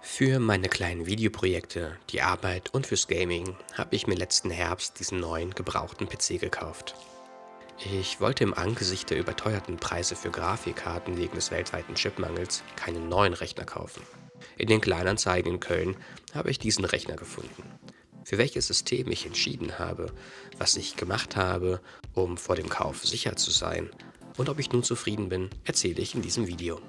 Für meine kleinen Videoprojekte, die Arbeit und fürs Gaming habe ich mir letzten Herbst diesen neuen gebrauchten PC gekauft. Ich wollte im Angesicht der überteuerten Preise für Grafikkarten wegen des weltweiten Chipmangels keinen neuen Rechner kaufen. In den Kleinanzeigen in Köln habe ich diesen Rechner gefunden. Für welches System ich entschieden habe, was ich gemacht habe, um vor dem Kauf sicher zu sein und ob ich nun zufrieden bin, erzähle ich in diesem Video.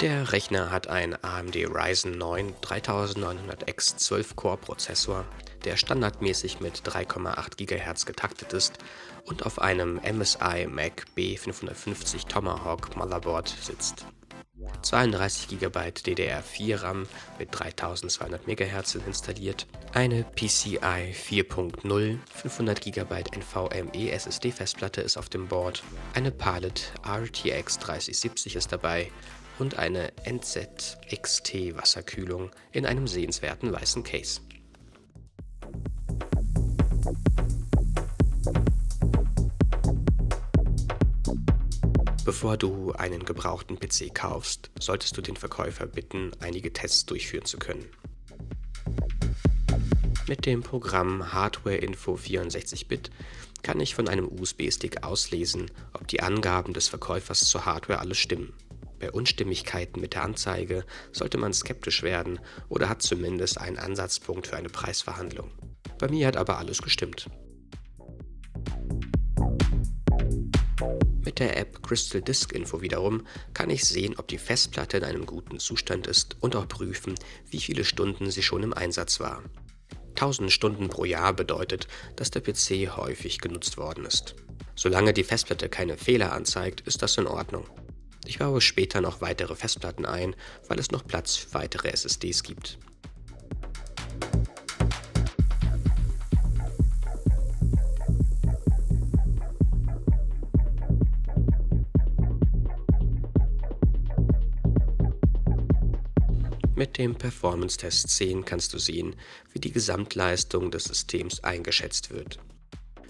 Der Rechner hat einen AMD Ryzen 9 3900X 12-Core-Prozessor, der standardmäßig mit 3,8 GHz getaktet ist und auf einem MSI Mac B550 Tomahawk Motherboard sitzt. 32 GB DDR4 RAM mit 3200 MHz sind installiert, eine PCI 4.0 500 GB NVMe SSD-Festplatte ist auf dem Board, eine Palit RTX 3070 ist dabei und eine NZXT Wasserkühlung in einem sehenswerten weißen Case. Bevor du einen gebrauchten PC kaufst, solltest du den Verkäufer bitten, einige Tests durchführen zu können. Mit dem Programm Hardware Info 64-Bit kann ich von einem USB-Stick auslesen, ob die Angaben des Verkäufers zur Hardware alles stimmen. Bei Unstimmigkeiten mit der Anzeige sollte man skeptisch werden oder hat zumindest einen Ansatzpunkt für eine Preisverhandlung. Bei mir hat aber alles gestimmt. Mit der App Crystal Disk Info wiederum kann ich sehen, ob die Festplatte in einem guten Zustand ist und auch prüfen, wie viele Stunden sie schon im Einsatz war. 1000 Stunden pro Jahr bedeutet, dass der PC häufig genutzt worden ist. Solange die Festplatte keine Fehler anzeigt, ist das in Ordnung. Ich baue später noch weitere Festplatten ein, weil es noch Platz für weitere SSDs gibt. Mit dem Performance-Test 10 kannst du sehen, wie die Gesamtleistung des Systems eingeschätzt wird.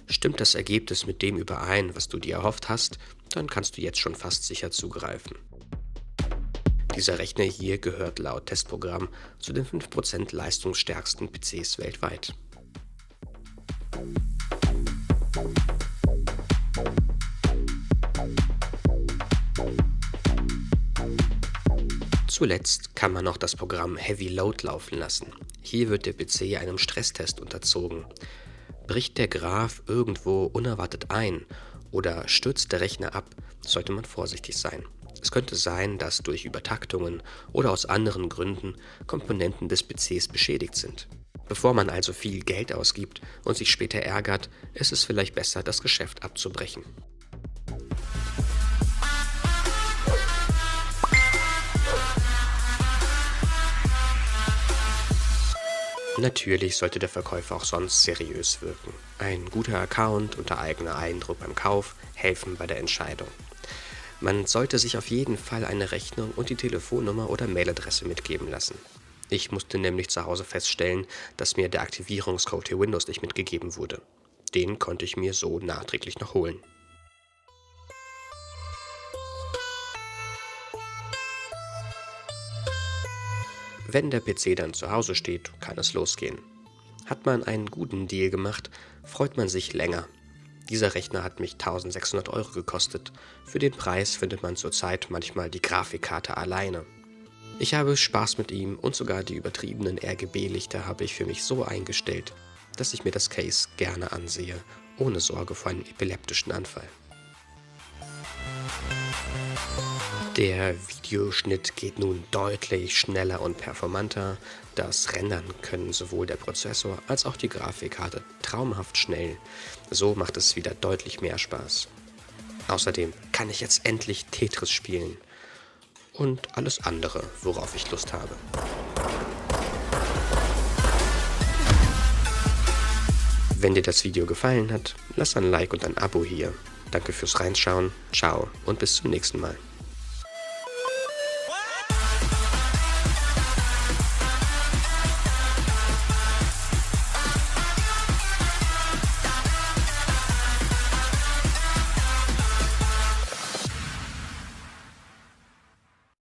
Stimmt das Ergebnis mit dem überein, was du dir erhofft hast, dann kannst du jetzt schon fast sicher zugreifen. Dieser Rechner hier gehört laut Testprogramm zu den 5% leistungsstärksten PCs weltweit. Zuletzt kann man noch das Programm Heavy Load laufen lassen. Hier wird der PC einem Stresstest unterzogen. Bricht der Graph irgendwo unerwartet ein oder stürzt der Rechner ab, sollte man vorsichtig sein. Es könnte sein, dass durch Übertaktungen oder aus anderen Gründen Komponenten des PCs beschädigt sind. Bevor man also viel Geld ausgibt und sich später ärgert, ist es vielleicht besser, das Geschäft abzubrechen. Natürlich sollte der Verkäufer auch sonst seriös wirken. Ein guter Account und der eigene Eindruck beim Kauf helfen bei der Entscheidung. Man sollte sich auf jeden Fall eine Rechnung und die Telefonnummer oder Mailadresse mitgeben lassen. Ich musste nämlich zu Hause feststellen, dass mir der Aktivierungscode für Windows nicht mitgegeben wurde. Den konnte ich mir so nachträglich noch holen. Wenn der PC dann zu Hause steht, kann es losgehen. Hat man einen guten Deal gemacht, freut man sich länger. Dieser Rechner hat mich 1600 € gekostet. Für den Preis findet man zurzeit manchmal die Grafikkarte alleine. Ich habe Spaß mit ihm und sogar die übertriebenen RGB-Lichter habe ich für mich so eingestellt, dass ich mir das Case gerne ansehe, ohne Sorge vor einem epileptischen Anfall. Der Videoschnitt geht nun deutlich schneller und performanter. Das Rendern können sowohl der Prozessor als auch die Grafikkarte traumhaft schnell. So macht es wieder deutlich mehr Spaß. Außerdem kann ich jetzt endlich Tetris spielen und alles andere, worauf ich Lust habe. Wenn dir das Video gefallen hat, lass ein Like und ein Abo hier. Danke fürs Reinschauen, ciao und bis zum nächsten Mal.